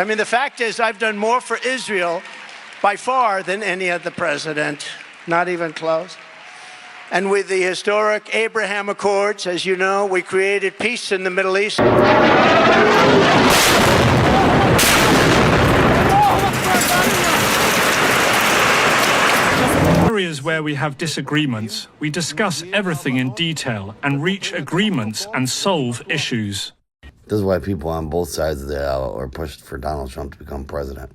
I mean, the fact is, I've done more for Israel by far than any other president, not even close. And with the historic Abraham Accords, as you know, we created peace in the Middle East. Areas where we have disagreements, we discuss everything in detail and reach agreements and solve issues. This is why people on both sides of the aisle are pushed for Donald Trump to become president,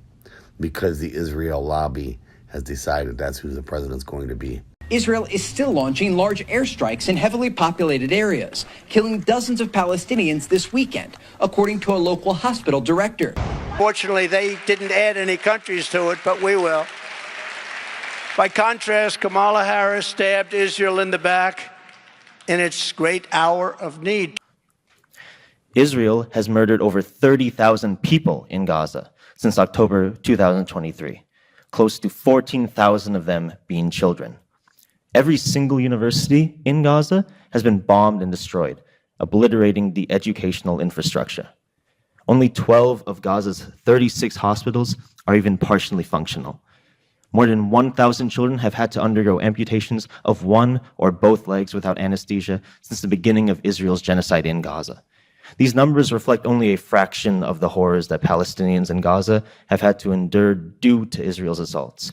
because the Israel lobby has decided that's who the president's going to be. Israel is still launching large airstrikes in heavily populated areas, killing dozens of Palestinians this weekend, according to a local hospital director. Fortunately, they didn't add any countries to it, but we will. By contrast, Kamala Harris stabbed Israel in the back in its great hour of need. Israel has murdered over 30,000 people in Gaza since October 2023, close to 14,000 of them being children. Every single university in Gaza has been bombed and destroyed, obliterating the educational infrastructure. Only 12 of Gaza's 36 hospitals are even partially functional. More than 1,000 children have had to undergo amputations of one or both legs without anesthesia since the beginning of Israel's genocide in Gaza. These numbers reflect only a fraction of the horrors that Palestinians in Gaza have had to endure due to Israel's assaults.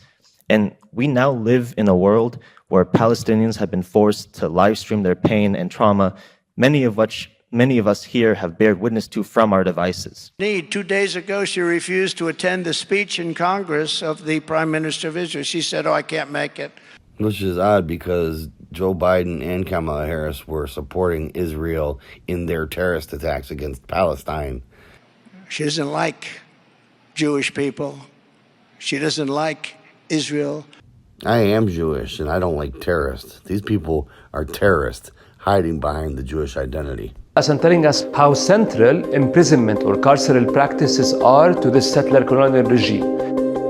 And we now live in a world where Palestinians have been forced to live stream their pain and trauma, many of us here have bared witness to from our devices. 2 days ago, she refused to attend the speech in Congress of the Prime Minister of Israel. She said, I can't make it. Which is odd because Joe Biden and Kamala Harris were supporting Israel in their terrorist attacks against Palestine. She doesn't like Jewish people. She doesn't like Israel. I am Jewish and I don't like terrorists. These people are terrorists hiding behind the Jewish identity. And telling us how central imprisonment or carceral practices are to this settler colonial regime.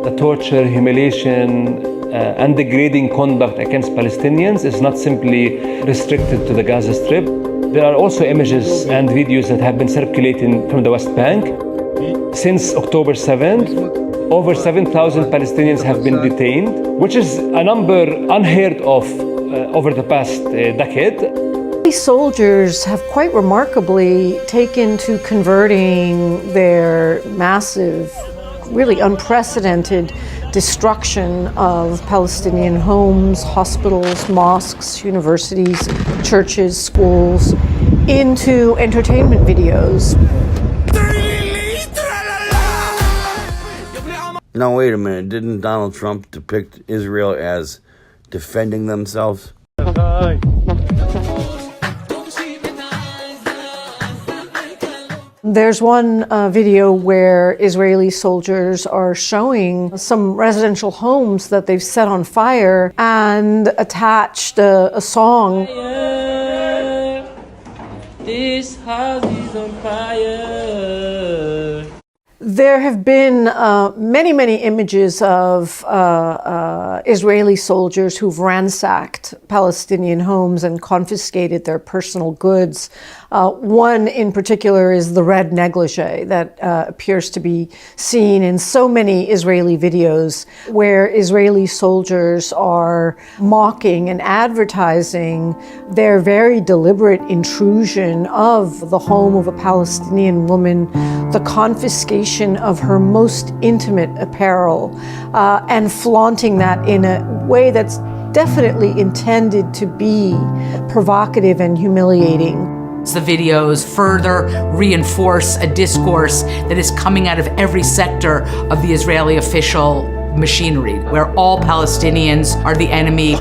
The torture, humiliation, and degrading conduct against Palestinians is not simply restricted to the Gaza Strip. There are also images and videos that have been circulating from the West Bank. Since October 7th, over 7,000 Palestinians have been detained, which is a number unheard of over the past decade. These soldiers have quite remarkably taken to converting their massive, really unprecedented destruction of Palestinian homes, hospitals, mosques, universities, churches, schools, into entertainment videos. Now, wait a minute. Didn't Donald Trump depict Israel as defending themselves? There's one video where Israeli soldiers are showing some residential homes that they've set on fire and attached a song. This house is on fire. There have been many images of Israeli soldiers who've ransacked Palestinian homes and confiscated their personal goods. One in particular is the red negligee that appears to be seen in so many Israeli videos where Israeli soldiers are mocking and advertising their very deliberate intrusion of the home of a Palestinian woman, the confiscation of her most intimate apparel, and flaunting that in a way that's definitely intended to be provocative and humiliating. The videos further reinforce a discourse that is coming out of every sector of the Israeli official machinery, where all Palestinians are the enemy.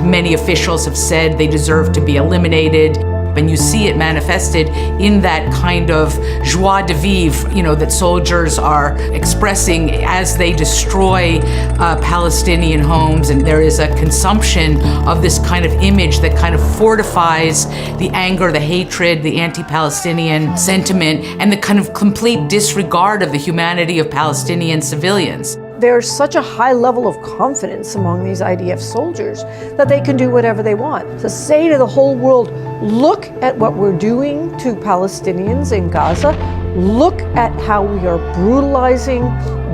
Many officials have said they deserve to be eliminated. And you see it manifested in that kind of joie de vivre, that soldiers are expressing as they destroy Palestinian homes. And there is a consumption of this kind of image that kind of fortifies the anger, the hatred, the anti-Palestinian sentiment, and the kind of complete disregard of the humanity of Palestinian civilians. there's such a high level of confidence among these IDF soldiers that they can do whatever they want. To say to the whole world, look at what we're doing to Palestinians in Gaza, look at how we are brutalizing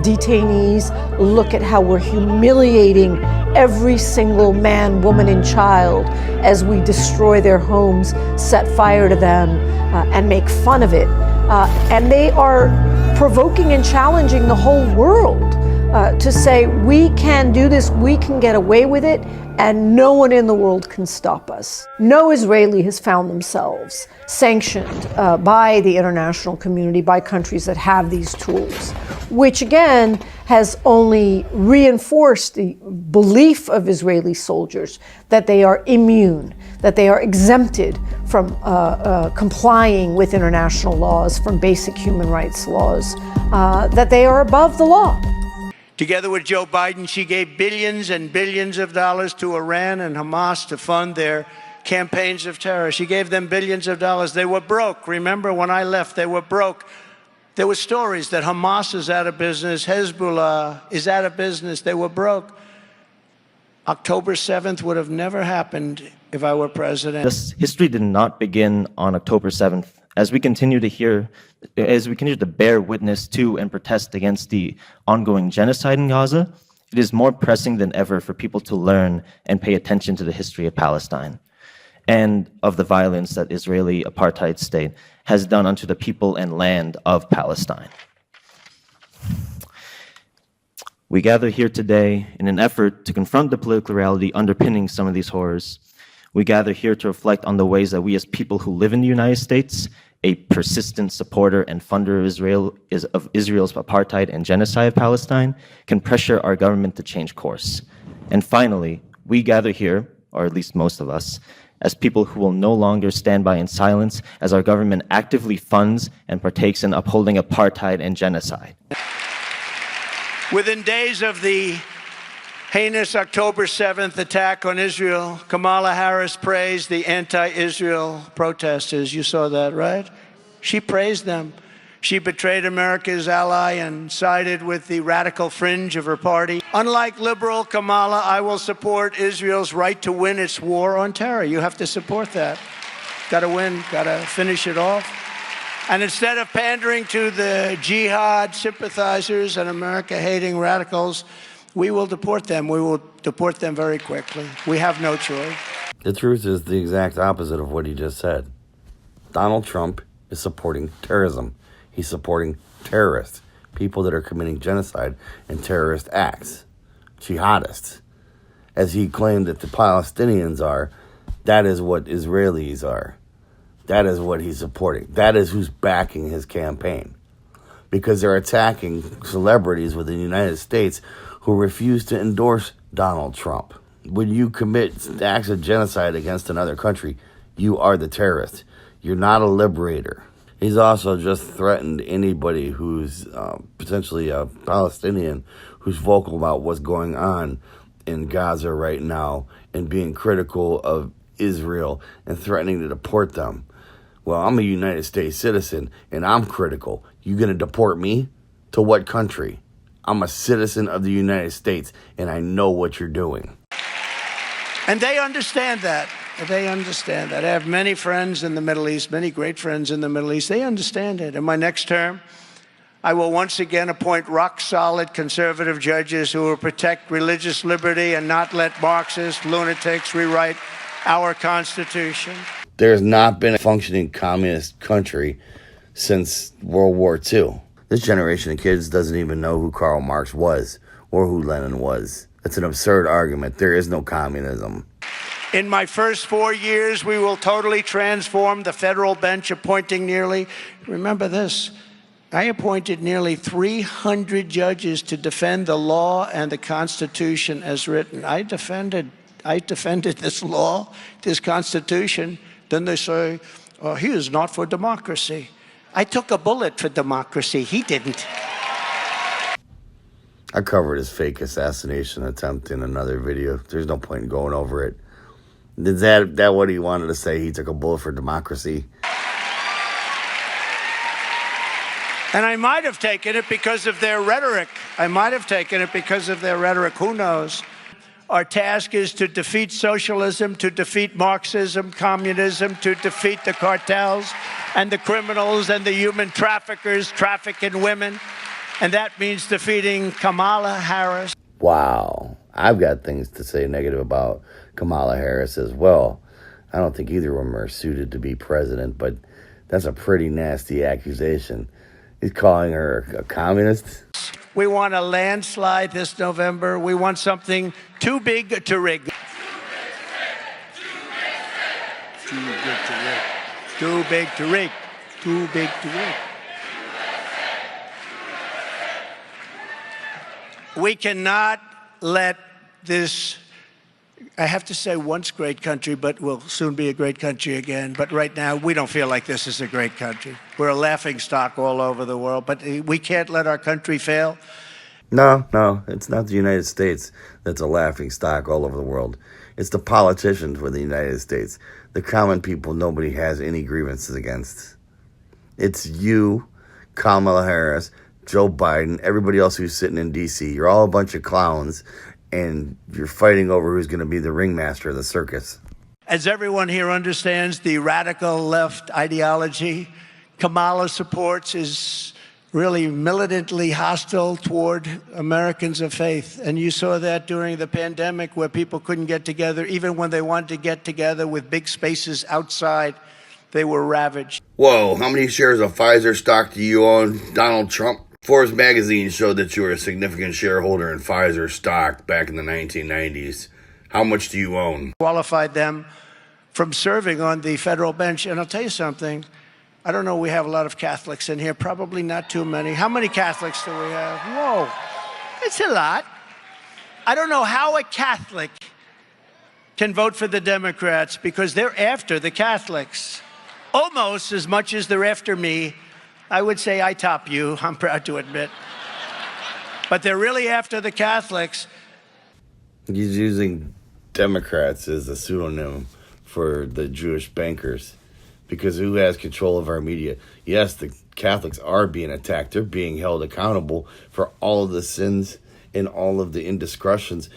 detainees, look at how we're humiliating every single man, woman, and child as we destroy their homes, set fire to them, and make fun of it. And they are provoking and challenging the whole world to say, we can do this, we can get away with it, and no one in the world can stop us. No Israeli has found themselves sanctioned by the international community, by countries that have these tools, which again has only reinforced the belief of Israeli soldiers that they are immune, that they are exempted from complying with international laws, from basic human rights laws, that they are above the law. Together with Joe Biden, she gave billions and billions of dollars to Iran and Hamas to fund their campaigns of terror. She gave them billions of dollars. They were broke. Remember, when I left, they were broke. There were stories that Hamas is out of business, Hezbollah is out of business. They were broke. October 7th would have never happened if I were president. This history did not begin on October 7th. As we continue to bear witness to and protest against the ongoing genocide in Gaza, it is more pressing than ever for people to learn and pay attention to the history of Palestine and of the violence that Israeli apartheid state has done unto the people and land of Palestine. We gather here today in an effort to confront the political reality underpinning some of these horrors. We gather here to reflect on the ways that we as people who live in the United States, a persistent supporter and funder of Israel's apartheid and genocide of Palestine, can pressure our government to change course. And finally, we gather here, or at least most of us, as people who will no longer stand by in silence as our government actively funds and partakes in upholding apartheid and genocide. Within days of the heinous October 7th attack on Israel, Kamala Harris praised the anti-Israel protesters. You saw that, right? She praised them. She betrayed America's ally and sided with the radical fringe of her party. Unlike liberal Kamala, I will support Israel's right to win its war on terror. You have to support that. Got to win, got to finish it off. And instead of pandering to the jihad sympathizers and America-hating radicals, we will deport them. We will deport them very quickly. We have no choice. The truth is the exact opposite of what he just said. Donald Trump is supporting terrorism. He's supporting terrorists, people that are committing genocide and terrorist acts, jihadists. As he claimed that the Palestinians are, that is what Israelis are. That is what he's supporting. That is who's backing his campaign. Because they're attacking celebrities within the United States who refuse to endorse Donald Trump. When you commit acts of genocide against another country, you are the terrorist. You're not a liberator. He's also just threatened anybody who's potentially a Palestinian who's vocal about what's going on in Gaza right now and being critical of Israel and threatening to deport them. Well, I'm a United States citizen and I'm critical. You gonna deport me? To what country? I'm a citizen of the United States and I know what you're doing. And they understand that. They understand that. I have many friends in the Middle East, many great friends in the Middle East. They understand it. In my next term, I will once again appoint rock-solid conservative judges who will protect religious liberty and not let Marxist lunatics rewrite our Constitution. There's not been a functioning communist country since World War II. This generation of kids doesn't even know who Karl Marx was or who Lenin was. It's an absurd argument. There is no communism. In my first 4 years, we will totally transform the federal bench, appointing remember this, I appointed nearly 300 judges to defend the law and the Constitution as written. I defended this law, this Constitution. Then they say, he is not for democracy. I took a bullet for democracy. He didn't. I covered his fake assassination attempt in another video. There's no point in going over it. Is that what he wanted to say? He took a bullet for democracy? And I might have taken it because of their rhetoric. I might have taken it because of their rhetoric. Who knows? Our task is to defeat socialism, to defeat Marxism, communism, to defeat the cartels and the criminals and the human traffickers trafficking women. And that means defeating Kamala Harris. Wow. I've got things to say negative about Kamala Harris as well. I don't think either of them are suited to be president, but that's a pretty nasty accusation. He's calling her a communist. We want a landslide this November. We want something too big to rig. Too big to rig. Too big to rig. Too big to rig. We cannot let this, I have to say once great country, but will soon be a great country again. But right now, we don't feel like this is a great country. We're a laughingstock all over the world, but we can't let our country fail. No, it's not the United States that's a laughingstock all over the world. It's the politicians for the United States. The common people nobody has any grievances against. It's you, Kamala Harris, Joe Biden, everybody else who's sitting in D.C. You're all a bunch of clowns, and you're fighting over who's going to be the ringmaster of the circus. As everyone here understands, the radical left ideology Kamala supports is really militantly hostile toward Americans of faith. And you saw that during the pandemic where people couldn't get together. Even when they wanted to get together with big spaces outside, they were ravaged. Whoa, how many shares of Pfizer stock do you own, Donald Trump? Forbes magazine showed that you were a significant shareholder in Pfizer stock back in the 1990s. How much do you own? Qualified them from serving on the federal bench. And I'll tell you something, I don't know, we have a lot of Catholics in here, probably not too many. How many Catholics do we have? Whoa, it's a lot. I don't know how a Catholic can vote for the Democrats because they're after the Catholics. Almost as much as they're after me. I would say I top you, I'm proud to admit. But they're really after the Catholics. He's using Democrats as a pseudonym for the Jewish bankers. Because who has control of our media? Yes, the Catholics are being attacked. They're being held accountable for all of the sins and all of the indiscretions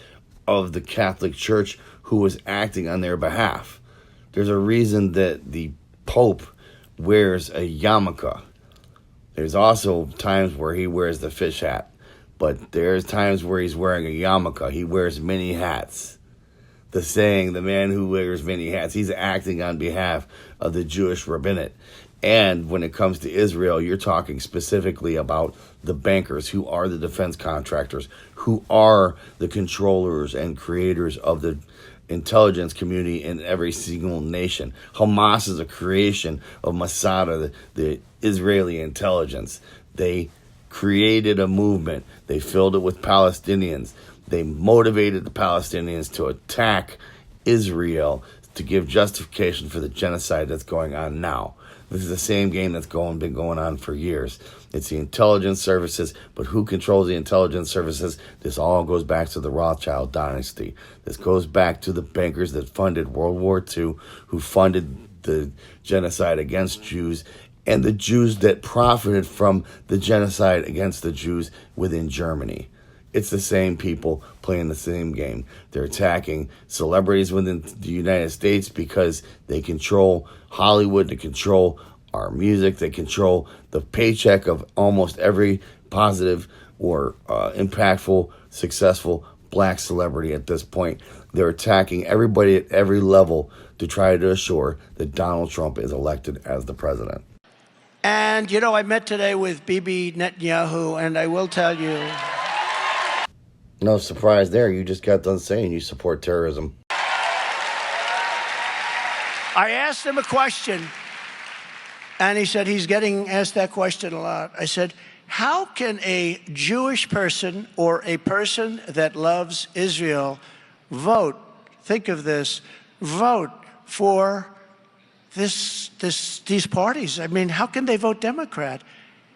of the Catholic Church who was acting on their behalf. There's a reason that the Pope wears a yarmulke. There's also times where he wears the fish hat. But there's times where he's wearing a yarmulke. He wears many hats. The saying, the man who wears many hats, he's acting on behalf of the Jewish rabbinate. And when it comes to Israel, you're talking specifically about the bankers who are the defense contractors, who are the controllers and creators of the intelligence community in every single nation. Hamas is a creation of Mossad, the Israeli intelligence. They created a movement. They filled it with Palestinians. They motivated the Palestinians to attack Israel to give justification for the genocide that's going on now. This is the same game that's been going on for years. It's the intelligence services, but who controls the intelligence services? This all goes back to the Rothschild dynasty. This goes back to the bankers that funded World War II, who funded the genocide against Jews, and the Jews that profited from the genocide against the Jews within Germany. It's the same people playing the same game. They're attacking celebrities within the United States because they control Hollywood, they control our music, they control the paycheck of almost every positive or impactful, successful black celebrity at this point. They're attacking everybody at every level to try to assure that Donald Trump is elected as the president. And, you know, I met today with Bibi Netanyahu, and I will tell you, no surprise there. You just got done saying you support terrorism. I asked him a question, and he said he's getting asked that question a lot. I said, how can a Jewish person or a person that loves Israel vote, think of this, vote for these parties? I mean, how can they vote Democrat?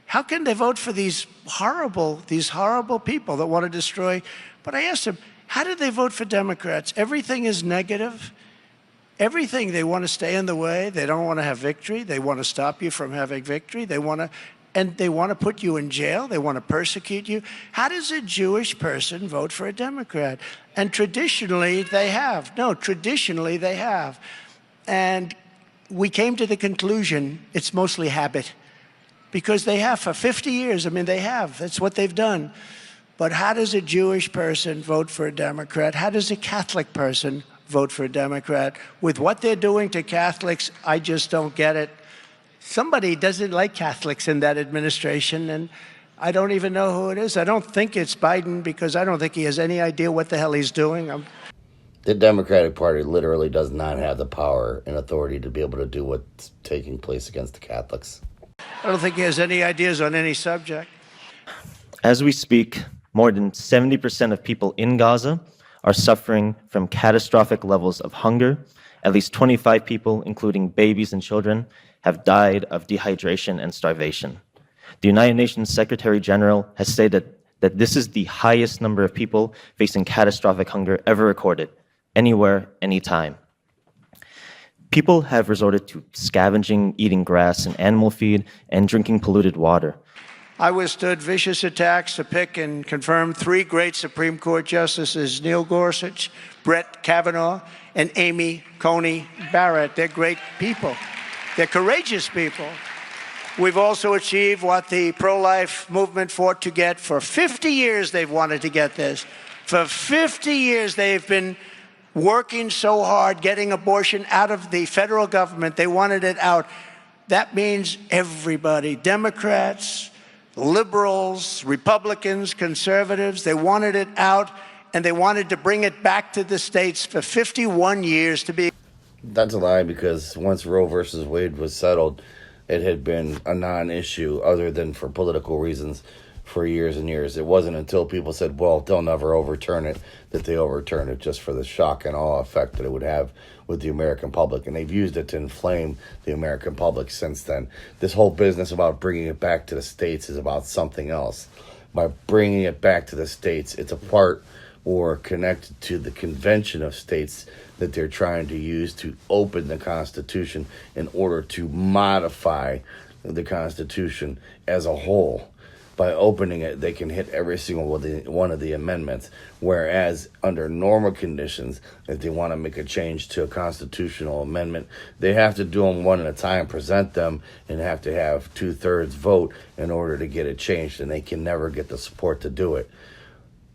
How can they vote for these horrible people that want to destroy? But I asked him, how did they vote for Democrats? Everything is negative. Everything, they want to stay in the way. They don't want to have victory. They want to stop you from having victory. They want to and they want to put you in jail. They want to persecute you. How does a Jewish person vote for a Democrat? And traditionally, they have. No, traditionally, they have. And we came to the conclusion it's mostly habit, because they have for 50 years. I mean, they have. That's what they've done. But how does a Jewish person vote for a Democrat? How does a Catholic person vote for a Democrat? With what they're doing to Catholics, I just don't get it. Somebody doesn't like Catholics in that administration, and I don't even know who it is. I don't think it's Biden, because I don't think he has any idea what the hell he's doing. The Democratic Party literally does not have the power and authority to be able to do what's taking place against the Catholics. I don't think he has any ideas on any subject. As we speak, more than 70% of people in Gaza are suffering from catastrophic levels of hunger. At least 25 people, including babies and children, have died of dehydration and starvation. The United Nations Secretary General has stated that this is the highest number of people facing catastrophic hunger ever recorded, anywhere, anytime. People have resorted to scavenging, eating grass and animal feed, and drinking polluted water. I withstood vicious attacks to pick and confirm 3 great Supreme Court justices, Neil Gorsuch, Brett Kavanaugh, and Amy Coney Barrett. They're great people. They're courageous people. We've also achieved what the pro-life movement fought to get. For 50 years, they've wanted to get this. For 50 years, they've been working so hard, getting abortion out of the federal government. They wanted it out. That means everybody, Democrats, liberals, Republicans, conservatives, they wanted it out, and they wanted to bring it back to the states for 51 years to be. That's a lie, because once Roe versus Wade was settled, it had been a non-issue other than for political reasons for years and years. It wasn't until people said, well, they'll never overturn it, that they overturned it, just for the shock and awe effect that it would have with the American public. And they've used it to inflame the American public since then. This whole business about bringing it back to the states is about something else. By bringing it back to the states, it's a part or connected to the Convention of States that they're trying to use to open the Constitution in order to modify the Constitution as a whole. By opening it, they can hit every single one of the amendments, whereas under normal conditions, if they want to make a change to a constitutional amendment, they have to do them one at a time, present them, and have to have 2/3 vote in order to get it changed, and they can never get the support to do it.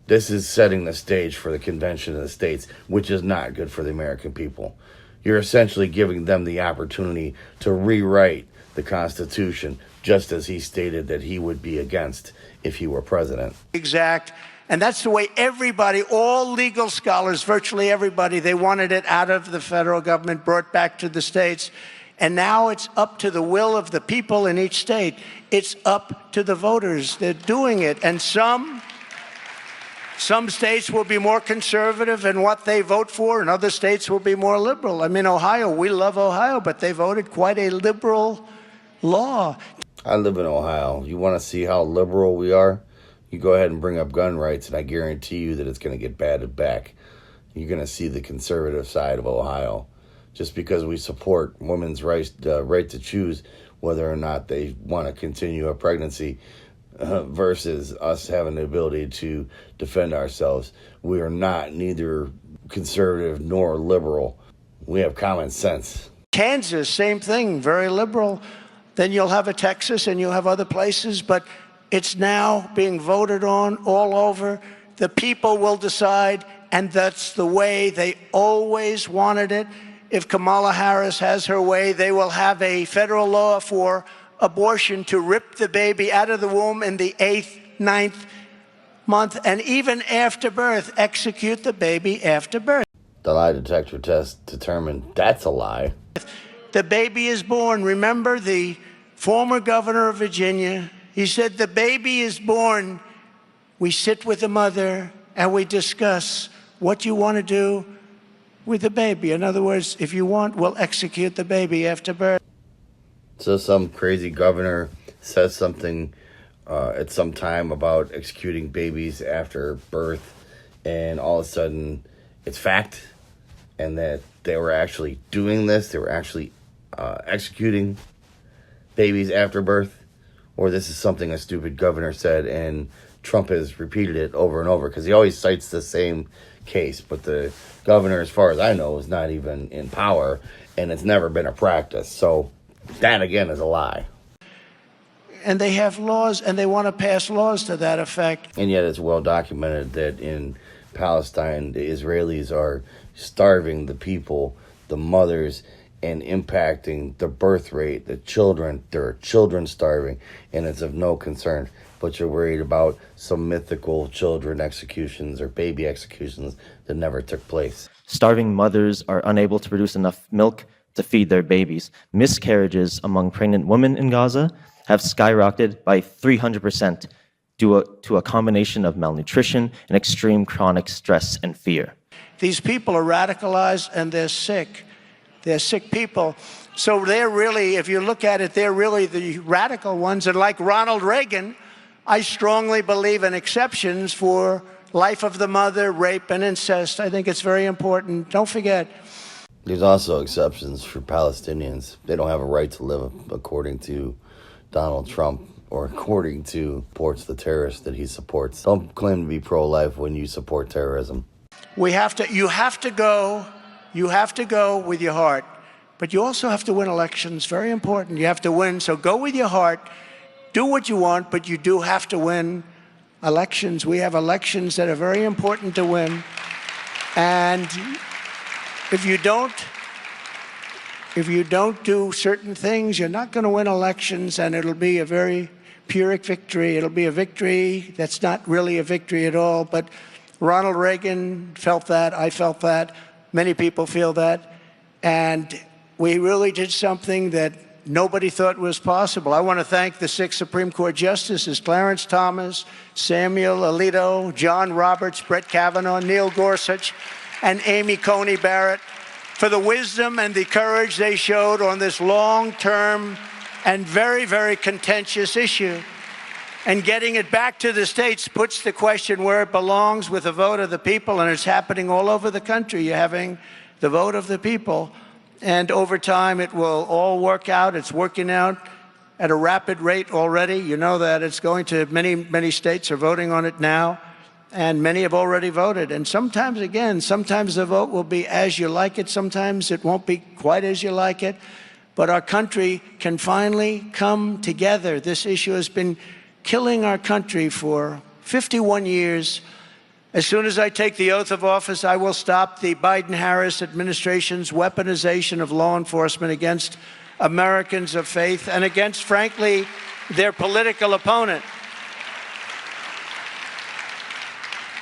This is setting the stage for the Convention of the States, which is not good for the American people. You're essentially giving them the opportunity to rewrite the Constitution, just as he stated that he would be against if he were president. Exact. And that's the way everybody, all legal scholars, virtually everybody, they wanted it out of the federal government, brought back to the states. And now it's up to the will of the people in each state. It's up to the voters. They're doing it. And some states will be more conservative in what they vote for, and other states will be more liberal. I mean, Ohio, we love Ohio, but they voted quite a liberal law. I live in Ohio. You want to see how liberal we are? You go ahead and bring up gun rights, and I guarantee you that it's going to get batted back. You're going to see the conservative side of Ohio. Just because we support women's right to choose whether or not they want to continue a pregnancy, versus us having the ability to defend ourselves. We are not neither conservative nor liberal. We have common sense. Kansas, same thing, very liberal. Then you'll have a Texas and you'll have other places, but it's now being voted on all over. The people will decide, and that's the way they always wanted it. If Kamala Harris has her way, they will have a federal law for abortion to rip the baby out of the womb in the 8th, 9th month, and even after birth, execute the baby after birth. The lie detector test determined that's a lie. The baby is born. Remember the former governor of Virginia? He said, the baby is born. We sit with the mother and we discuss what you want to do with the baby. In other words, if you want, we'll execute the baby after birth. So some crazy governor says something at some time about executing babies after birth, and all of a sudden it's fact, and that they were actually doing this. They were actually executing babies after birth. or this is something a stupid governor said, and Trump has repeated it over and over because he always cites the same case. But the governor, as far as I know, is not even in power, and it's never been a practice. So that, again, is a lie. And they have laws, and they want to pass laws to that effect. And yet it's well documented that in Palestine, the Israelis are starving the people, the mothers, and impacting the birth rate, the children. There are children starving, and it's of no concern. But you're worried about some mythical children executions or baby executions that never took place. Starving mothers are unable to produce enough milk to feed their babies. Miscarriages among pregnant women in Gaza have skyrocketed by 300% due to a combination of malnutrition and extreme chronic stress and fear. These people are radicalized and they're sick. They're sick people. So they're really, if you look at it, they're really the radical ones. And like Ronald Reagan, I strongly believe in exceptions for life of the mother, rape, and incest. I think it's very important. Don't forget. There's also exceptions for Palestinians. They don't have a right to live according to Donald Trump or according to the terrorists that he supports. Don't claim to be pro-life when you support terrorism. You have to go with your heart, but you also have to win elections. Very important. You have to win. So go with your heart, do what you want, but you do have to win elections. We have elections that are very important to win. And if you don't do certain things, you're not going to win elections, and it'll be a very Pyrrhic victory. It'll be a victory that's not really a victory at all. But Ronald Reagan felt that. I felt that. Many people feel that. And we really did something that nobody thought was possible. I want to thank the 6 Supreme Court justices, Clarence Thomas, Samuel Alito, John Roberts, Brett Kavanaugh, Neil Gorsuch, and Amy Coney Barrett, for the wisdom and the courage they showed on this long-term and very, very contentious issue. And getting it back to the states puts the question where it belongs with the vote of the people, and it's happening all over the country. You're having the vote of the people, and over time it will all work out. It's working out at a rapid rate already. You know that. It's going to many states are voting on it now. And many have already voted. And sometimes, again, sometimes the vote will be as you like it. Sometimes it won't be quite as you like it. But our country can finally come together. This issue has been killing our country for 51 years. As soon as I take the oath of office, I will stop the Biden-Harris administration's weaponization of law enforcement against Americans of faith and against, frankly, their political opponent.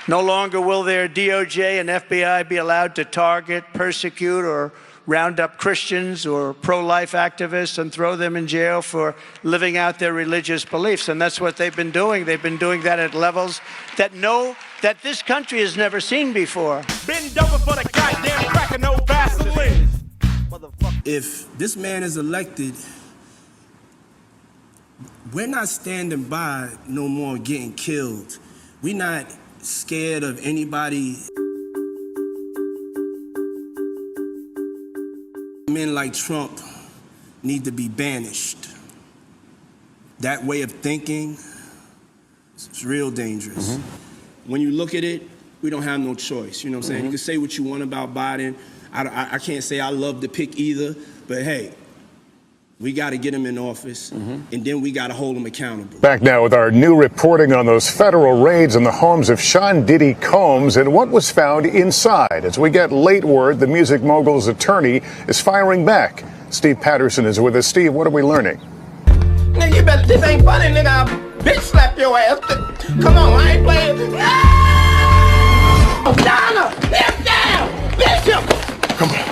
No longer will their DOJ and FBI be allowed to target, persecute, or round up Christians or pro-life activists and throw them in jail for living out their religious beliefs. And that's what they've been doing. They've been doing that at levels that this country has never seen before. Bend over for the goddamn cracker, no Vaseline. If this man is elected, we're not standing by no more getting killed. We're not scared of anybody. Men like Trump need to be banished. That way of thinking is real dangerous. When you look at it, we don't have no choice. You know what I'm saying? You can say what you want about Biden. I can't say I love to pick either, but hey, we got to get him in office, and then we got to hold him accountable. Back now with our new reporting on those federal raids on the homes of Sean Diddy Combs and what was found inside. As we get late word, the music mogul's attorney is firing back. Steve Patterson is with us. Steve, what are we learning? Nigga, you better, this ain't funny, nigga. I'll bitch slap your ass. Come on, I ain't playing. No! Donna, him down! Bishop! Come on.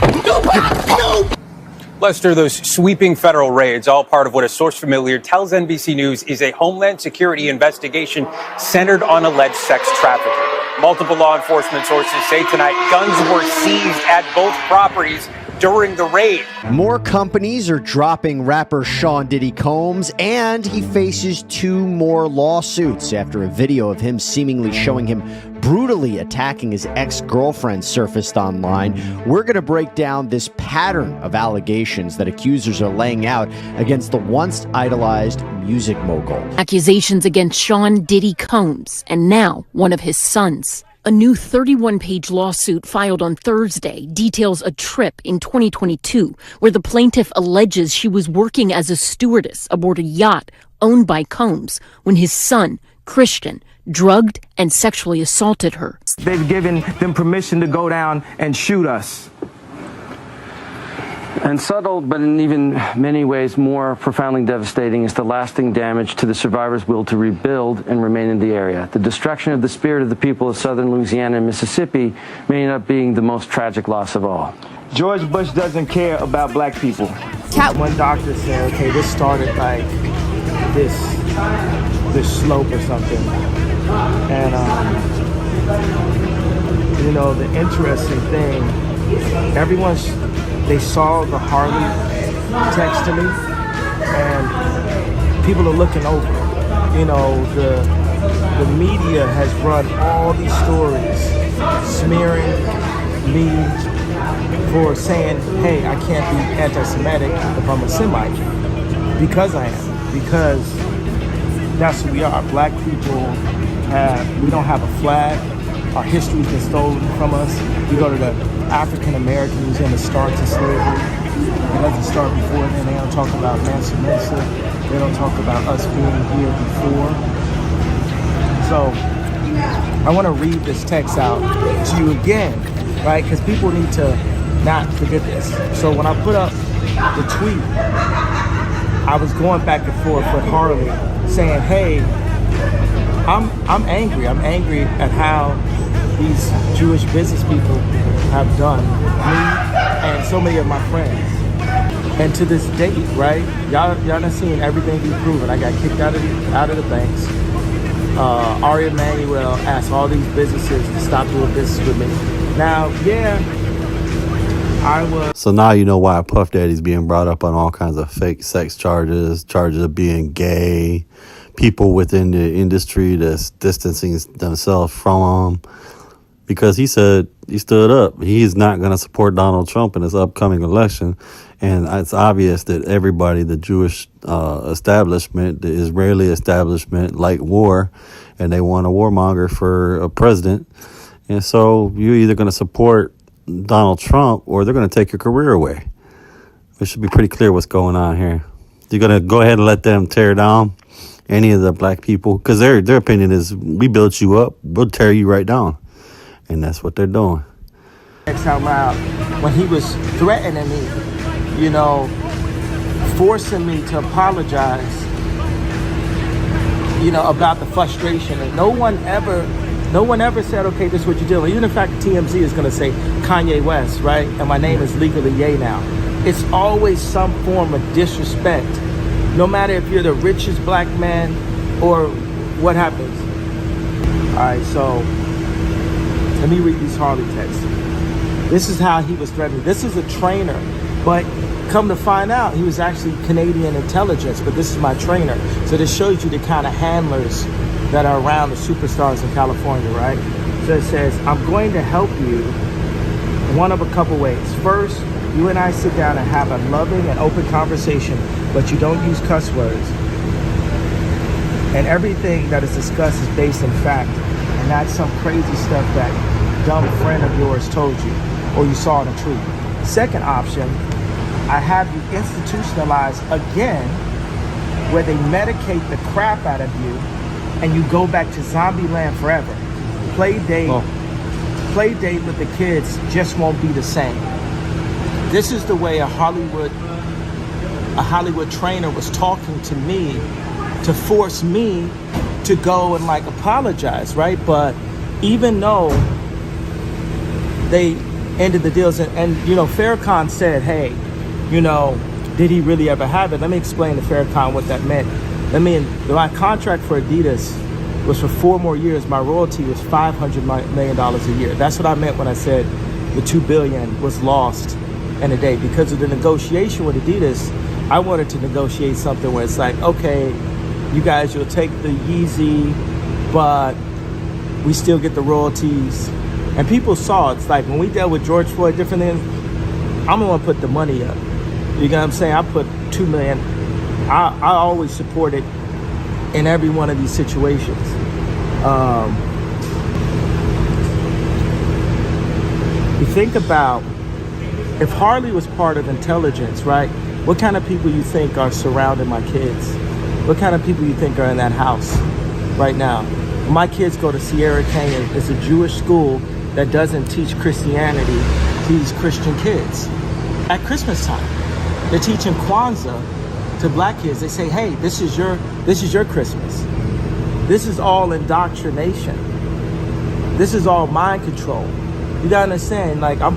Lester, those sweeping federal raids, all part of what a source familiar tells NBC News is a Homeland Security investigation centered on alleged sex trafficking. Multiple law enforcement sources say tonight guns were seized at both properties during the raid. More companies are dropping rapper Sean Diddy Combs, and he faces 2 more lawsuits after a video of him seemingly showing him brutally attacking his ex-girlfriend surfaced online. We're going to break down this pattern of allegations that accusers are laying out against the once idolized music mogul. Accusations against Sean Diddy Combs, and now one of his sons. A new 31-page lawsuit filed on Thursday details a trip in 2022 where the plaintiff alleges she was working as a stewardess aboard a yacht owned by Combs when his son, Christian, drugged and sexually assaulted her. They've given them permission to go down and shoot us. And subtle, but in even many ways more profoundly devastating, is the lasting damage to the survivors' will to rebuild and remain in the area. The destruction of the spirit of the people of southern Louisiana and Mississippi may end up being the most tragic loss of all. George Bush doesn't care about black people. One doctor said, okay, this started like this slope or something. And, you know, the interesting thing, they saw the Harley text to me, and people are looking over. You know, the media has run all these stories smearing me for saying, hey, I can't be anti-Semitic if I'm a Semite, because I am, because that's who we are. Black people we don't have a flag. Our history's been stolen from us. You go to the African American Museum, it starts in slavery. It doesn't start before then. They don't talk about Mansa Musa. They don't talk about us being here before. So I want to read this text out to you again, right? Because people need to not forget this. So when I put up the tweet, I was going back and forth with Harley saying, hey, I'm angry. I'm angry at how these Jewish business people have done me and so many of my friends. And to this date, right, y'all done seen everything be proven. I got kicked out of the banks. Ari Emanuel asked all these businesses to stop doing business with me. Now, yeah, I was. So now you know why Puff Daddy's being brought up on all kinds of fake sex charges of being gay, people within the industry that's distancing themselves from him. Because he said he stood up. He's not going to support Donald Trump in this upcoming election. And it's obvious that everybody, the Jewish establishment, the Israeli establishment, like war, and they want a warmonger for a president. And so you're either going to support Donald Trump or they're going to take your career away. It should be pretty clear what's going on here. You're going to go ahead and let them tear down any of the black people, because their opinion is, we built you up, we'll tear you right down. And that's what they're doing. Out loud when he was threatening me, you know, forcing me to apologize, you know, about the frustration. And no one ever said, okay, this is what you're doing. Even in fact, TMZ is going to say Kanye West, right? And my name is legally Ye now. It's always some form of disrespect, no matter if you're the richest black man or what happens. All right, so let me read these Harley texts. This is how he was threatening. This is a trainer, but come to find out, he was actually Canadian intelligence, but this is my trainer. So this shows you the kind of handlers that are around the superstars in California, right? So it says, I'm going to help you one of a couple ways. First, you and I sit down and have a loving and open conversation, but you don't use cuss words. And everything that is discussed is based in fact, and not some crazy stuff that dumb friend of yours told you or you saw in a tweet. Second option, I have you institutionalized again, where they medicate the crap out of you and you go back to zombie land forever. Play date with the kids just won't be the same. This is the way a Hollywood trainer was talking to me to force me to go and like apologize, right? But even though they ended the deals and you know, Farrakhan said, hey, you know, did he really ever have it? Let me explain to Farrakhan what that meant. My contract for Adidas was for 4 more years. My royalty was $500 million a year. That's what I meant when I said the $2 billion was lost in a day. Because of the negotiation with Adidas, I wanted to negotiate something where it's like, okay, you guys, you'll take the Yeezy, but we still get the royalties. And people saw, it's like when we dealt with George Floyd, different things, I'm the one to put the money up. You know what I'm saying? I put $2 million. I always support it in every one of these situations. You think about if Harley was part of intelligence, right? What kind of people you think are surrounding my kids? What kind of people you think are in that house right now? My kids go to Sierra Canyon. It's a Jewish school that doesn't teach Christianity, teach Christian kids. At Christmas time, they're teaching Kwanzaa to black kids. They say, hey, this is your Christmas. This is all indoctrination. This is all mind control. You gotta understand, like I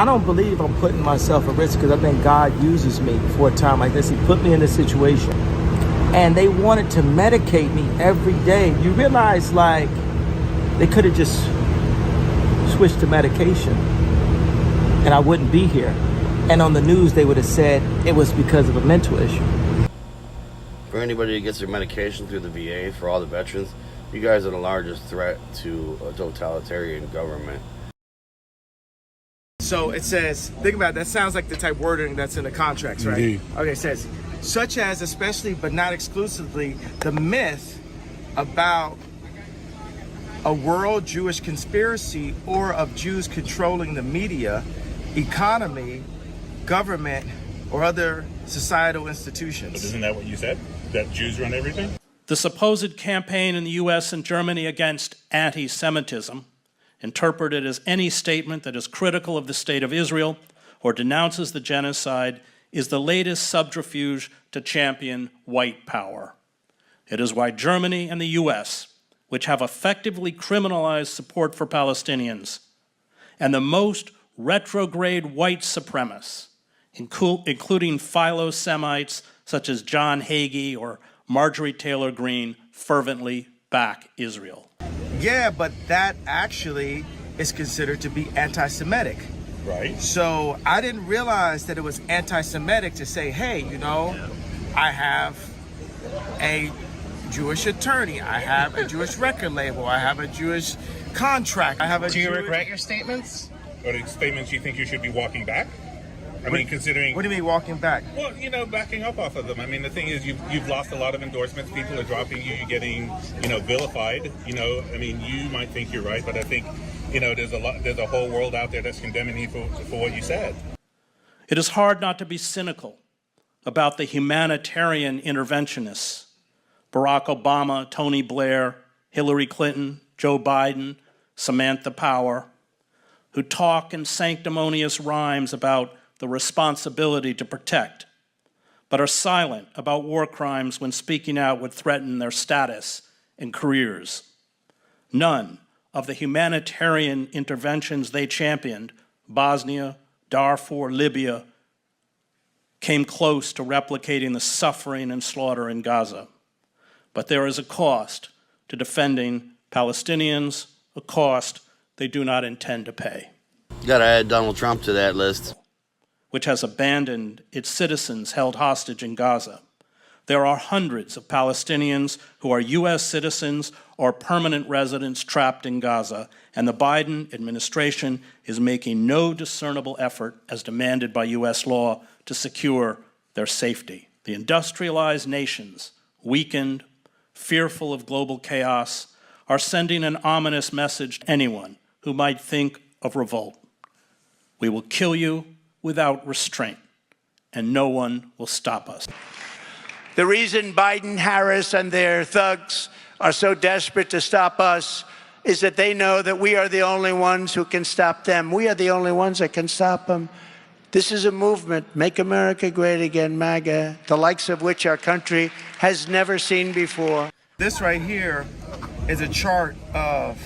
don't believe I'm putting myself at risk because I think God uses me for a time like this. He put me in this situation. And they wanted to medicate me every day. You realize, like, they could have just switched to medication and I wouldn't be here. And on the news, they would have said it was because of a mental issue. For anybody who gets their medication through the VA, for all the veterans, you guys are the largest threat to a totalitarian government. So it says, think about it, that sounds like the type of wording that's in the contracts, right? Indeed. Okay, it says, such as, especially but not exclusively, the myth about a world Jewish conspiracy or of Jews controlling the media, economy, government, or other societal institutions. But isn't that what you said? That Jews run everything? The supposed campaign in the US and Germany against anti-Semitism, interpreted as any statement that is critical of the state of Israel or denounces the genocide, is the latest subterfuge to champion white power. It is why Germany and the US, which have effectively criminalized support for Palestinians, and the most retrograde white supremacists, including philo-Semites such as John Hagee or Marjorie Taylor Greene, fervently back Israel. Yeah, but that actually is considered to be anti-Semitic. Right. So I didn't realize that it was anti-Semitic to say, hey, you know, I have a Jewish attorney, I have a Jewish record label, I have a Jewish contract, I have a Do you Jewish... regret your statements? Or the statements you think you should be walking back? I mean, considering... What do you mean walking back? Well, you know, backing up off of them. I mean, the thing is, you've lost a lot of endorsements. People are dropping you. You're getting, vilified. I mean, you might think you're right, but I think, there's a whole world out there that's condemning you for what you said. It is hard not to be cynical about the humanitarian interventionists, Barack Obama, Tony Blair, Hillary Clinton, Joe Biden, Samantha Power, who talk in sanctimonious rhymes about the responsibility to protect, but are silent about war crimes when speaking out would threaten their status and careers. None of the humanitarian interventions they championed, Bosnia, Darfur, Libya, came close to replicating the suffering and slaughter in Gaza. But there is a cost to defending Palestinians, a cost they do not intend to pay. You gotta add Donald Trump to that list. Which has abandoned its citizens held hostage in Gaza. There are hundreds of Palestinians who are U.S. citizens or permanent residents trapped in Gaza, and the Biden administration is making no discernible effort, as demanded by U.S. law, to secure their safety. The industrialized nations, weakened, fearful of global chaos, are sending an ominous message to anyone who might think of revolt. We will kill you without restraint, and no one will stop us. The reason Biden, Harris, and their thugs are so desperate to stop us is that they know that we are the only ones who can stop them. We are the only ones that can stop them. This is a movement, Make America Great Again, MAGA, the likes of which our country has never seen before. This right here is a chart of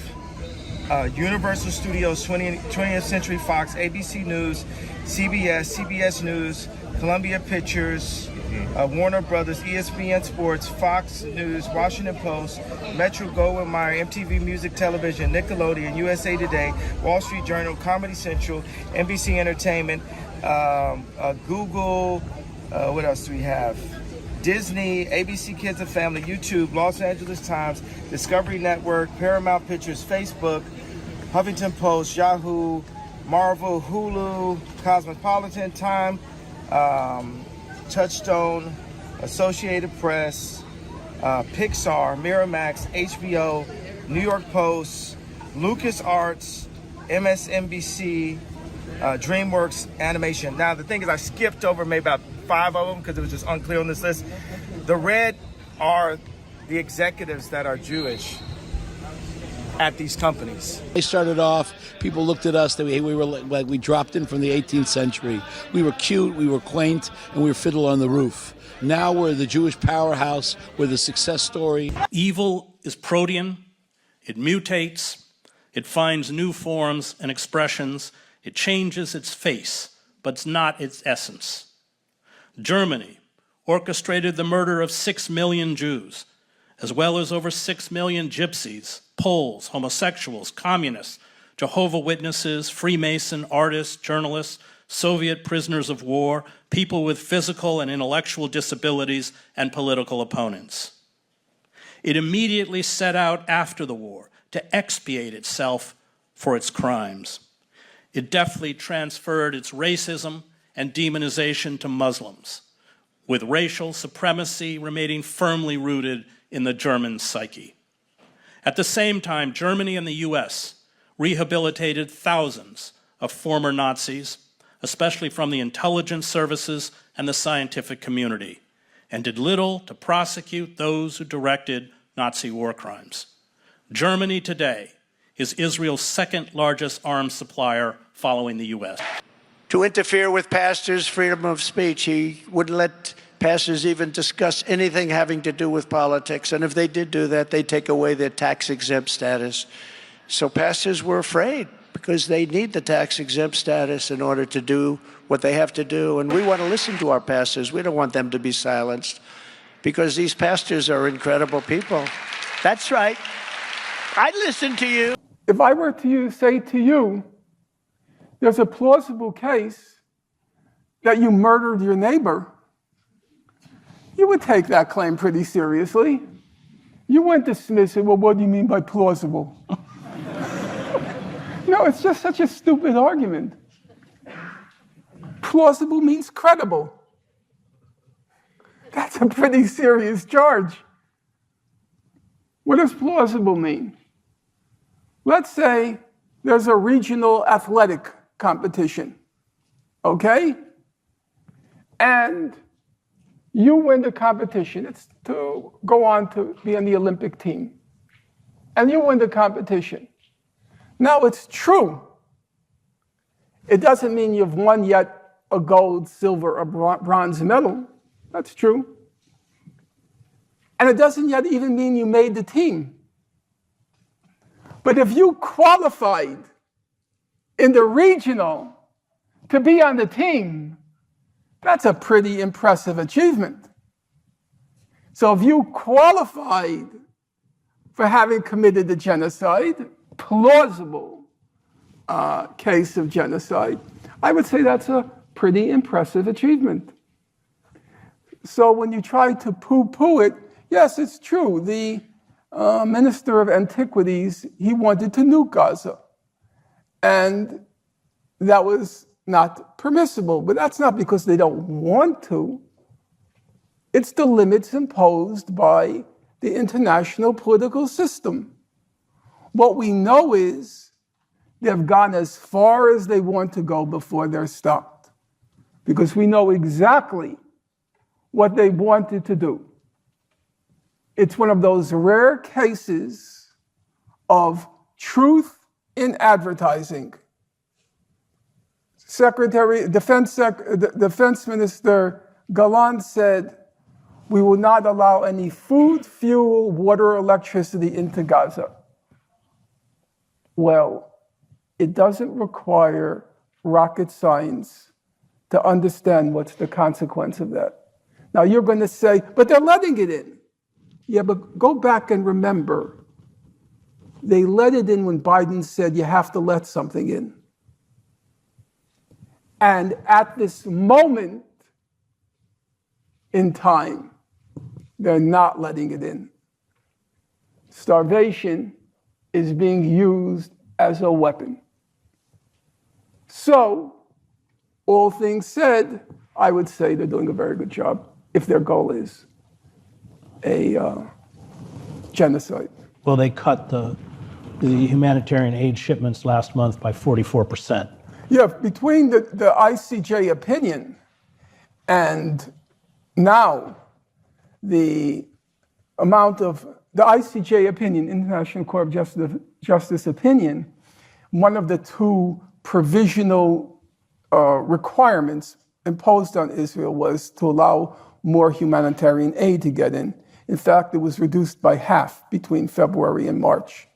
Universal Studios, 20th Century Fox, ABC News, CBS, CBS News, Columbia Pictures, Warner Brothers, ESPN Sports, Fox News, Washington Post, Metro Goldwyn Mayer, MTV Music Television, Nickelodeon, USA Today, Wall Street Journal, Comedy Central, NBC Entertainment, Google, what else do we have? Disney, ABC Kids and Family, YouTube, Los Angeles Times, Discovery Network, Paramount Pictures, Facebook, Huffington Post, Yahoo, Marvel, Hulu, Cosmopolitan, Time, Touchstone, Associated Press, Pixar, Miramax, HBO, New York Post, LucasArts, MSNBC, DreamWorks Animation. Now, the thing is, I skipped over maybe about 5 of them because it was just unclear on this list. The red are the executives that are Jewish at these companies. They started off, people looked at us, we were like we dropped in from the 18th century. We were cute, we were quaint, and we were Fiddle on the Roof. Now we're the Jewish powerhouse, we're the success story. Evil is protean, it mutates, it finds new forms and expressions, it changes its face, but it's not its essence. Germany orchestrated the murder of 6 million Jews, as well as over 6 million gypsies, Poles, homosexuals, communists, Jehovah's Witnesses, Freemason, artists, journalists, Soviet prisoners of war, people with physical and intellectual disabilities, and political opponents. It immediately set out after the war to expiate itself for its crimes. It deftly transferred its racism and demonization to Muslims, with racial supremacy remaining firmly rooted in the German psyche. At the same time, Germany and the US rehabilitated thousands of former Nazis, especially from the intelligence services and the scientific community, and did little to prosecute those who directed Nazi war crimes. Germany today is Israel's second largest arms supplier following the US. To interfere with pastors' freedom of speech, he wouldn't let pastors even discuss anything having to do with politics. And if they did do that, they'd take away their tax-exempt status. So pastors were afraid because they need the tax-exempt status in order to do what they have to do. And we want to listen to our pastors. We don't want them to be silenced because these pastors are incredible people. That's right. I'd listen to you. If I were to say to you, there's a plausible case that you murdered your neighbor, you would take that claim pretty seriously. You wouldn't dismiss it. Well, what do you mean by plausible? No, it's just such a stupid argument. Plausible means credible. That's a pretty serious charge. What does plausible mean? Let's say there's a regional athletic competition, okay? And you win the competition. It's to go on to be on the Olympic team. And you win the competition. Now, it's true. It doesn't mean you've won yet a gold, silver, or bronze medal. That's true. And it doesn't yet even mean you made the team. But if you qualified in the regional to be on the team, that's a pretty impressive achievement. So if you qualified for having committed the genocide, plausible case of genocide, I would say that's a pretty impressive achievement. So when you try to poo-poo it, yes, it's true. The Minister of Antiquities, he wanted to nuke Gaza. And that was not permissible. But that's not because they don't want to. It's the limits imposed by the international political system. What we know is they've gone as far as they want to go before they're stopped. Because we know exactly what they wanted to do. It's one of those rare cases of truth in advertising. Defense Minister Gallant said, "We will not allow any food, fuel, water, electricity into Gaza." Well, it doesn't require rocket science to understand what's the consequence of that. Now you're going to say, but they're letting it in. Yeah, but go back and remember, they let it in when Biden said you have to let something in. And at this moment in time, they're not letting it in. Starvation is being used as a weapon. So, all things said, I would say they're doing a very good job if their goal is a genocide. Well, they cut the humanitarian aid shipments last month by 44%. Yeah, between the ICJ opinion and now the amount of the ICJ opinion, International Court of Justice opinion, one of the two provisional requirements imposed on Israel was to allow more humanitarian aid to get in. In fact, it was reduced by half between February and March.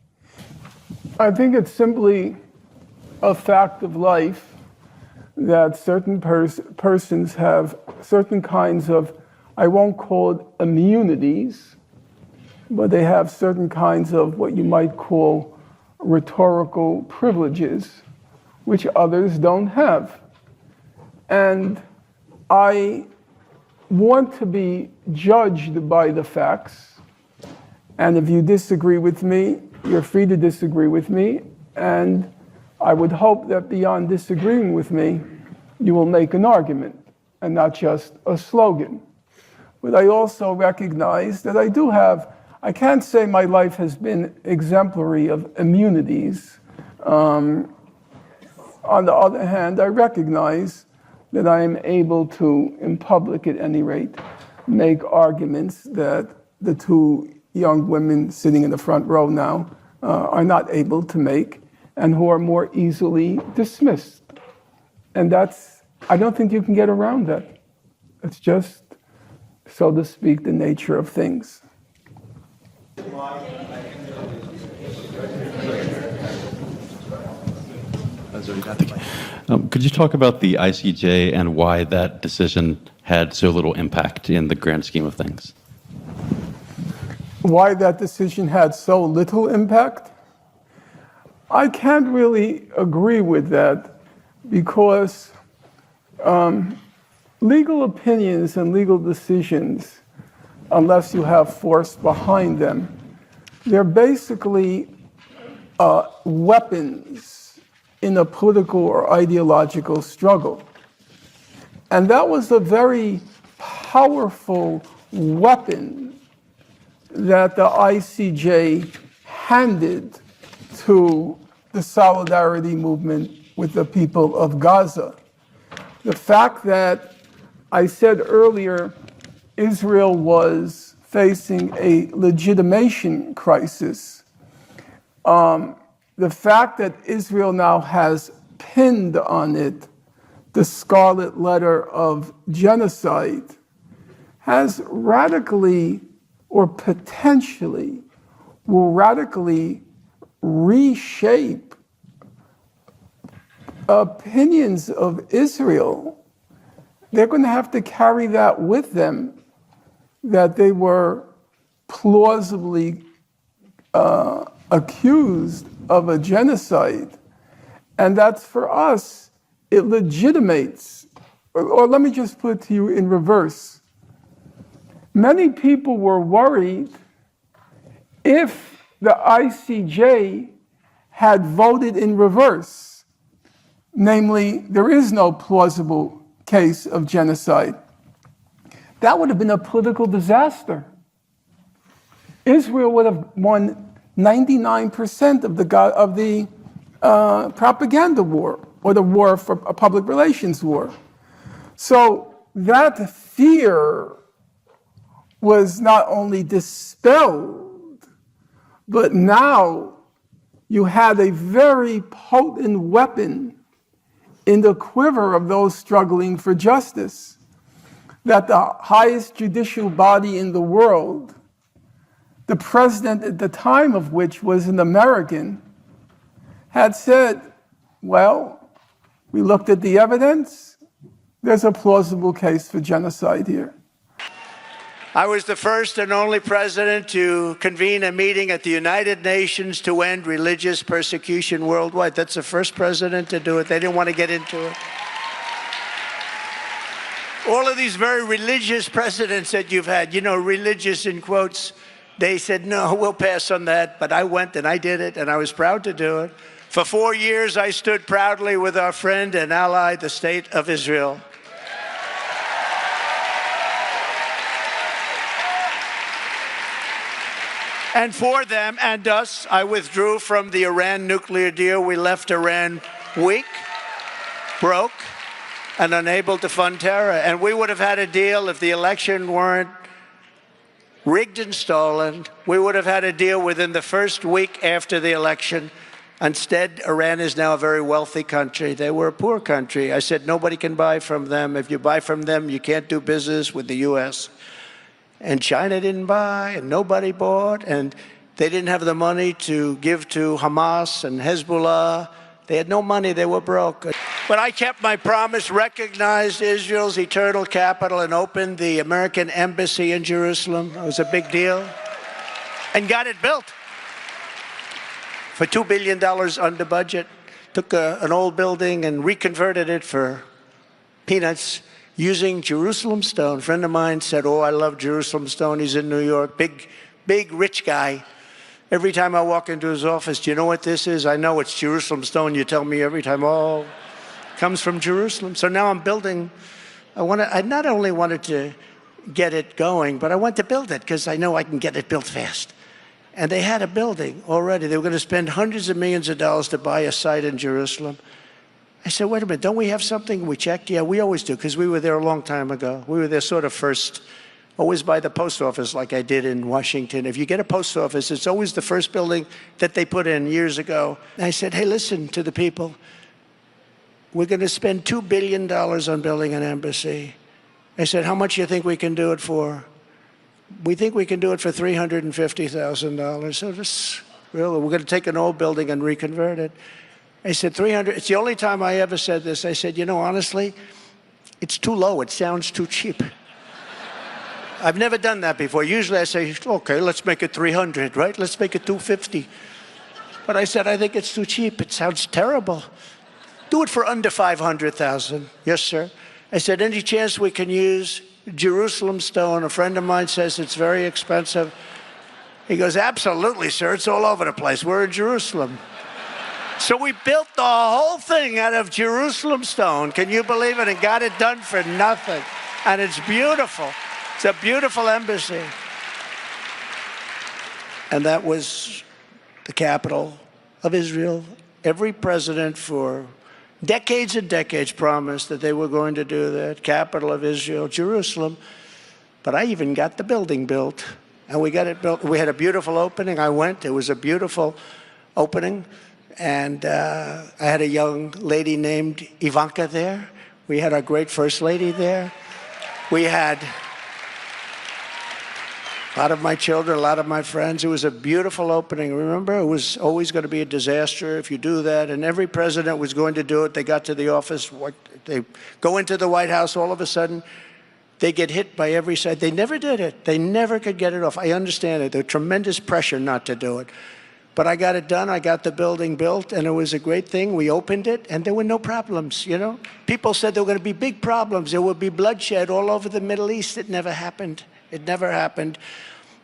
I think it's simply a fact of life that certain persons have certain kinds of, I won't call it immunities, but they have certain kinds of what you might call rhetorical privileges, which others don't have. And I want to be judged by the facts. And if you disagree with me, you're free to disagree with me. And I would hope that beyond disagreeing with me, you will make an argument and not just a slogan. But I also recognize that I can't say my life has been exemplary of immunities. On the other hand, I recognize that I am able to, in public at any rate, make arguments that the two young women sitting in the front row now are not able to make and who are more easily dismissed. And I don't think you can get around that. It's just, so to speak, the nature of things. Could you talk about the ICJ and why that decision had so little impact in the grand scheme of things? Why that decision had so little impact? I can't really agree with that because legal opinions and legal decisions, unless you have force behind them, they're basically weapons in a political or ideological struggle. And that was a very powerful weapon that the ICJ handed to the solidarity movement with the people of Gaza. The fact that I said earlier, Israel was facing a legitimation crisis. The fact that Israel now has pinned on it the scarlet letter of genocide has radically or potentially will radically reshape opinions of Israel. They're going to have to carry that with them, that they were plausibly accused of a genocide. And that's for us, it legitimates, or let me just put it to you in reverse. Many people were worried if the ICJ had voted in reverse, namely, there is no plausible case of genocide. That would have been a political disaster. Israel would have won 99% of the propaganda war, or the war for a public relations war. So that fear was not only dispelled, but now you had a very potent weapon in the quiver of those struggling for justice, that the highest judicial body in the world, the president at the time of which was an American, had said, well, we looked at the evidence, there's a plausible case for genocide here. I was the first and only president to convene a meeting at the United Nations to end religious persecution worldwide. That's the first president to do it. They didn't want to get into it. All of these very religious presidents that you've had, you know, religious in quotes, they said, no, we'll pass on that. But I went and I did it, and I was proud to do it. For 4 years, I stood proudly with our friend and ally, the State of Israel. And for them and us, I withdrew from the Iran nuclear deal. We left Iran weak, broke, and unable to fund terror. And we would have had a deal if the election weren't rigged and stolen. We would have had a deal within the first week after the election. Instead, Iran is now a very wealthy country. They were a poor country. I said, nobody can buy from them. If you buy from them, you can't do business with the U.S. And China didn't buy, and nobody bought, and they didn't have the money to give to Hamas and Hezbollah. They had no money. They were broke. But I kept my promise, recognized Israel's eternal capital, and opened the American embassy in Jerusalem. It was a big deal. And got it built for $2 billion under budget. Took an old building and reconverted it for peanuts using Jerusalem stone. A friend of mine said, oh, I love Jerusalem stone. He's in New York, big, rich guy. Every time I walk into his office, do you know what this is? I know it's Jerusalem stone. You tell me every time, oh, it comes from Jerusalem. So now I'm building. I not only wanted to get it going, but I want to build it because I know I can get it built fast. And they had a building already. They were going to spend hundreds of millions of dollars to buy a site in Jerusalem. I said, wait a minute, don't we have something? We checked. Yeah, we always do, because we were there a long time ago. We were there sort of first, always by the post office like I did in Washington. If you get a post office, it's always the first building that they put in years ago. And I said, hey, listen to the people. We're going to spend $2 billion on building an embassy. I said, how much do you think we can do it for? We think we can do it for $350,000. So this, really, we're going to take an old building and reconvert it. I said, 300, it's the only time I ever said this. I said, you know, honestly, it's too low. It sounds too cheap. I've never done that before. Usually I say, okay, let's make it 300, right? Let's make it 250. But I said, I think it's too cheap. It sounds terrible. Do it for under 500,000. Yes, sir. I said, any chance we can use Jerusalem stone? A friend of mine says it's very expensive. He goes, absolutely, sir. It's all over the place. We're in Jerusalem. So we built the whole thing out of Jerusalem stone. Can you believe it? And got it done for nothing. And it's beautiful. It's a beautiful embassy. And that was the capital of Israel. Every president for decades and decades promised that they were going to do that. Capital of Israel, Jerusalem. But I even got the building built. And we got it built. We had a beautiful opening. I went. It was a beautiful opening. And I had a young lady named Ivanka there. We had our great first lady there. We had a lot of my children, a lot of my friends. It was a beautiful opening. Remember, it was always going to be a disaster if you do that. And every president was going to do it. They got to the office. They go into the White House. All of a sudden, they get hit by every side. They never did it. They never could get it off. I understand it. There was tremendous pressure not to do it. But I got it done. I got the building built, and it was a great thing. We opened it, and there were no problems, you know. People said there were going to be big problems. There would be bloodshed all over the Middle East. It never happened. It never happened.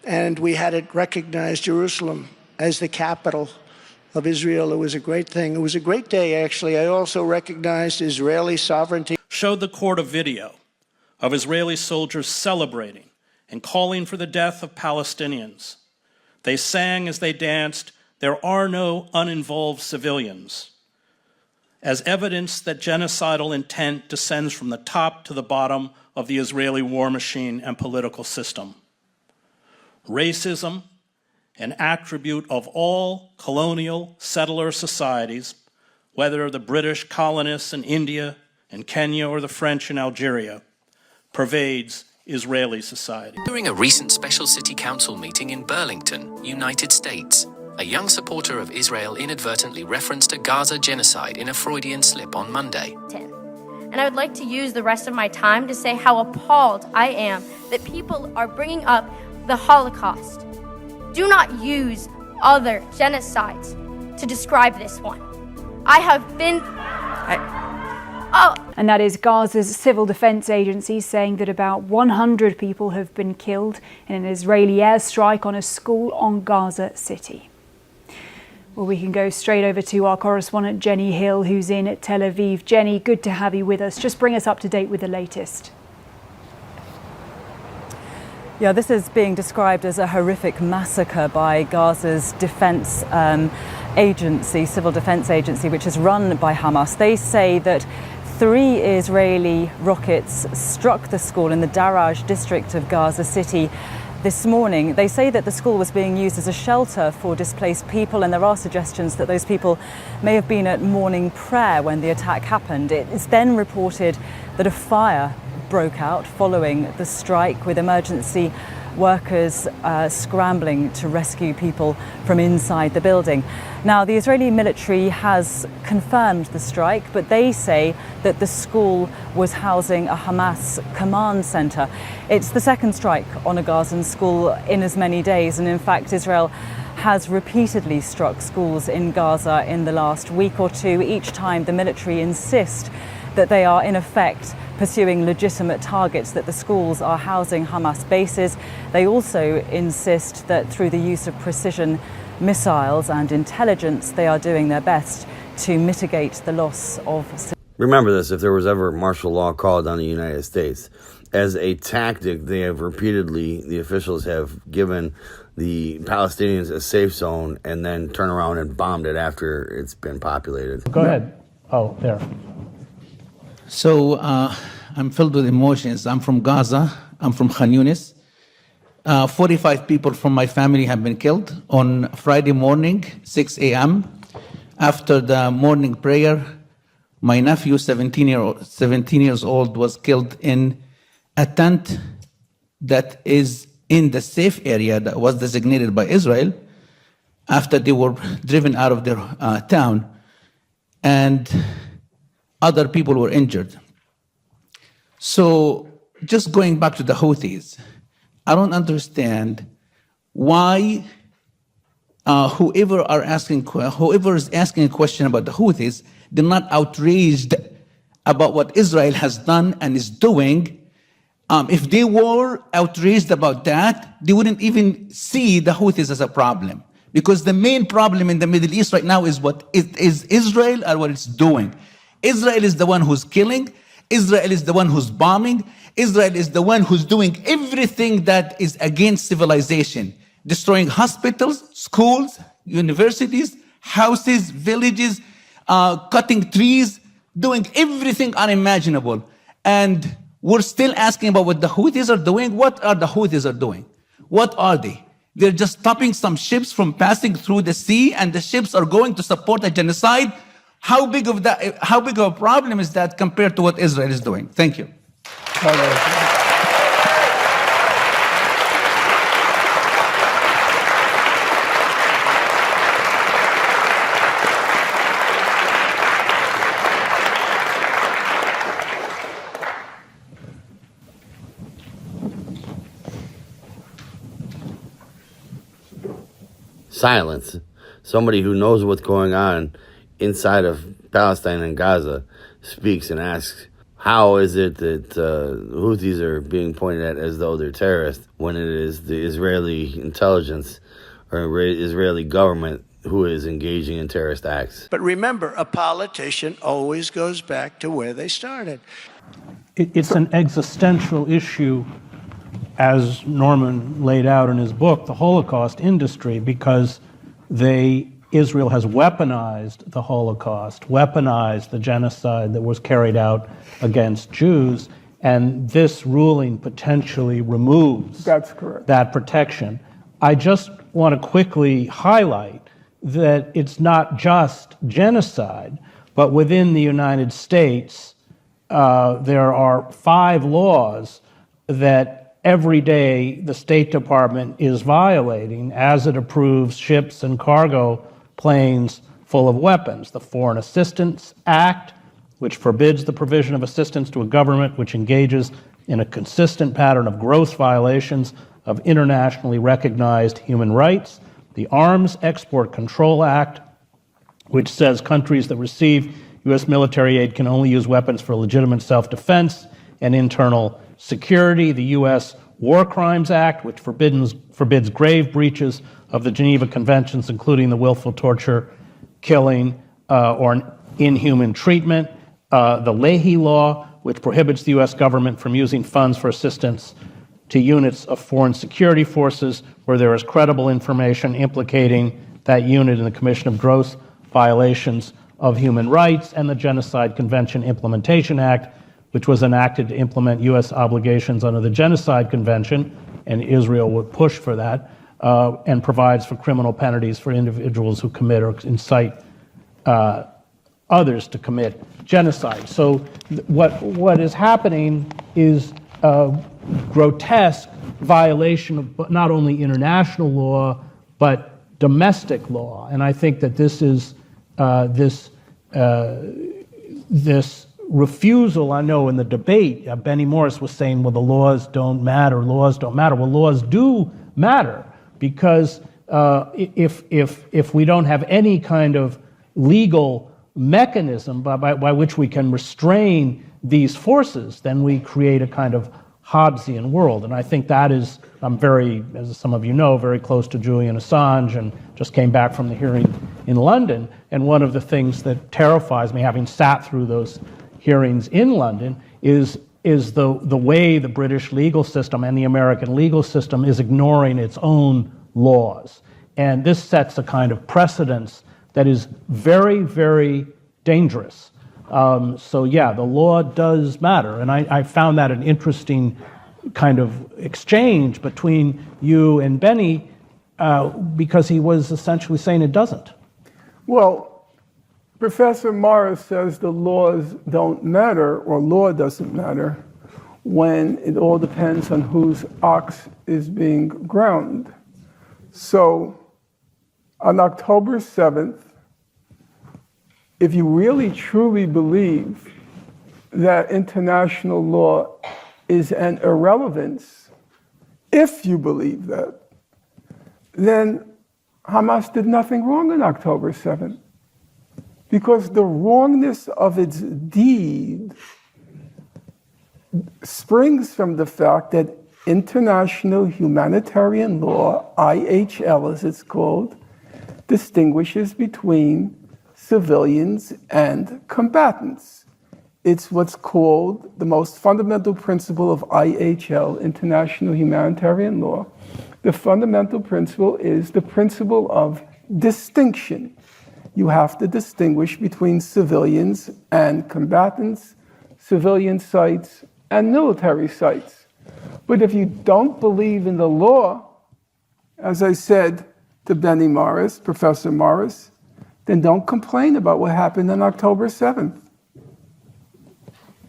And we had it recognized, Jerusalem, as the capital of Israel. It was a great thing. It was a great day, actually. I also recognized Israeli sovereignty. Showed the court a video of Israeli soldiers celebrating and calling for the death of Palestinians. They sang as they danced, "There are no uninvolved civilians," as evidence that genocidal intent descends from the top to the bottom of the Israeli war machine and political system. Racism, an attribute of all colonial settler societies, whether the British colonists in India and Kenya or the French in Algeria, pervades Israeli society. During a recent special city council meeting in Burlington, United States, a young supporter of Israel inadvertently referenced a Gaza genocide in a Freudian slip on Monday. And I would like to use the rest of my time to say how appalled I am that people are bringing up the Holocaust. Do not use other genocides to describe this one. I have been... And that is Gaza's civil defense agency saying that about 100 people have been killed in an Israeli airstrike on a school on Gaza City. Well, we can go straight over to our correspondent Jenny Hill, who's in Tel Aviv. Jenny, good to have you with us. Just bring us up to date with the latest. Yeah, this is being described as a horrific massacre by Gaza's defense agency, civil defense agency, which is run by Hamas. They say that 3 Israeli rockets struck the school in the Daraj district of Gaza City this morning. They say that the school was being used as a shelter for displaced people, and there are suggestions that those people may have been at morning prayer when the attack happened. It is then reported that a fire broke out following the strike, with emergency workers scrambling to rescue people from inside the building. Now, the Israeli military has confirmed the strike, but they say that the school was housing a Hamas command center. It's the second strike on a Gazan school in as many days, and in fact, Israel has repeatedly struck schools in Gaza in the last week or two. Each time the military insist that they are in effect pursuing legitimate targets, that the schools are housing Hamas bases. They also insist that through the use of precision missiles and intelligence, they are doing their best to mitigate the loss of... Remember this, if there was ever martial law called on the United States, as a tactic, they have repeatedly, the officials have given the Palestinians a safe zone and then turn around and bombed it after it's been populated. Go ahead. Oh, there. So I'm filled with emotions. I'm from Gaza. I'm from Khan Yunis. 45 people from my family have been killed on Friday morning, 6 a.m. After the morning prayer, my nephew, 17 years old, was killed in a tent that is in the safe area that was designated by Israel after they were driven out of their town. And other people were injured. So just going back to the Houthis, I don't understand why whoever is asking a question about the Houthis, they're not outraged about what Israel has done and is doing. If they were outraged about that, they wouldn't even see the Houthis as a problem. Because the main problem in the Middle East right now is what is Israel and what it's doing. Israel is the one who's killing. Israel is the one who's bombing. Israel is the one who's doing everything that is against civilization, destroying hospitals, schools, universities, houses, villages, cutting trees, doing everything unimaginable. And we're still asking about what the Houthis are doing. What are the Houthis are doing? What are they? They're just stopping some ships from passing through the sea, and the ships are going to support a genocide. How big of a problem is that compared to what Israel is doing? Thank you. Silence. Somebody who knows what's going on inside of Palestine and Gaza speaks and asks, how is it that Houthis are being pointed at as though they're terrorists when it is the Israeli intelligence or Israeli government who is engaging in terrorist acts? But remember, a politician always goes back to where they started. It's an existential issue, as Norman laid out in his book, The Holocaust Industry, because Israel has weaponized the Holocaust, weaponized the genocide that was carried out against Jews, and this ruling potentially removes that protection. I just want to quickly highlight that it's not just genocide, but within the United States, there are 5 laws that every day the State Department is violating as it approves ships and cargo planes full of weapons. The Foreign Assistance Act, which forbids the provision of assistance to a government which engages in a consistent pattern of gross violations of internationally recognized human rights, the Arms Export Control Act, which says countries that receive U.S. military aid can only use weapons for legitimate self-defense and internal security, the U.S. War Crimes Act, which forbids grave breaches of the Geneva Conventions, including the willful torture, killing, or inhuman treatment, the Leahy Law, which prohibits the U.S. government from using funds for assistance to units of foreign security forces where there is credible information implicating that unit in the commission of gross violations of human rights, and the Genocide Convention Implementation Act, which was enacted to implement U.S. obligations under the Genocide Convention, and Israel would push for that, and provides for criminal penalties for individuals who commit or incite others to commit genocide. So what is happening is a grotesque violation of not only international law, but domestic law. And I think that this is this refusal. I know in the debate, Benny Morris was saying, well, the laws don't matter, laws don't matter. Well, laws do matter, because if we don't have any kind of legal mechanism by which we can restrain these forces, then we create a kind of Hobbesian world. And I think that is, I'm very, as some of you know, very close to Julian Assange and just came back from the hearing in London. And one of the things that terrifies me, having sat through those hearings in London, is the way the British legal system and the American legal system is ignoring its own laws. And this sets a kind of precedence that is very, very dangerous. So yeah, the law does matter. And I found that an interesting kind of exchange between you and Benny, because he was essentially saying it doesn't. Well, Professor Morris says the laws don't matter, or law doesn't matter, when it all depends on whose ox is being ground. So on October 7th, if you really truly believe that international law is an irrelevance, if you believe that, then Hamas did nothing wrong on October 7th. Because the wrongness of its deed springs from the fact that international humanitarian law, IHL as it's called, distinguishes between civilians and combatants. It's what's called the most fundamental principle of IHL, international humanitarian law. The fundamental principle is the principle of distinction. You have to distinguish between civilians and combatants, civilian sites and military sites. But if you don't believe in the law, as I said to Benny Morris, Professor Morris, then don't complain about what happened on October 7th.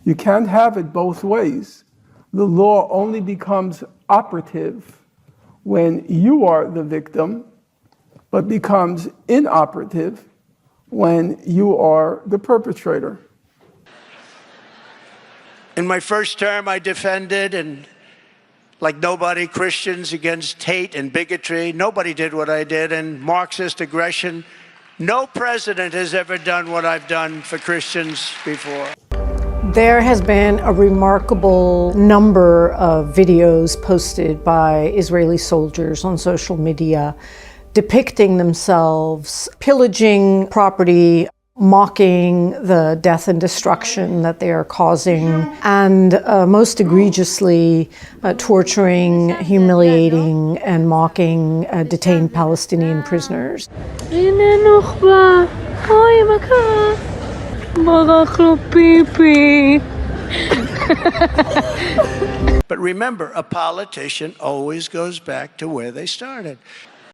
You can't have it both ways. The law only becomes operative when you are the victim, but becomes inoperative when you are the perpetrator. In my first term, I defended, and like nobody, Christians against hate and bigotry. Nobody did what I did, and Marxist aggression. No president has ever done what I've done for Christians before. There has been a remarkable number of videos posted by Israeli soldiers on social media depicting themselves pillaging property, mocking the death and destruction that they are causing, and most egregiously torturing, humiliating, and mocking detained Palestinian prisoners. But remember, a politician always goes back to where they started.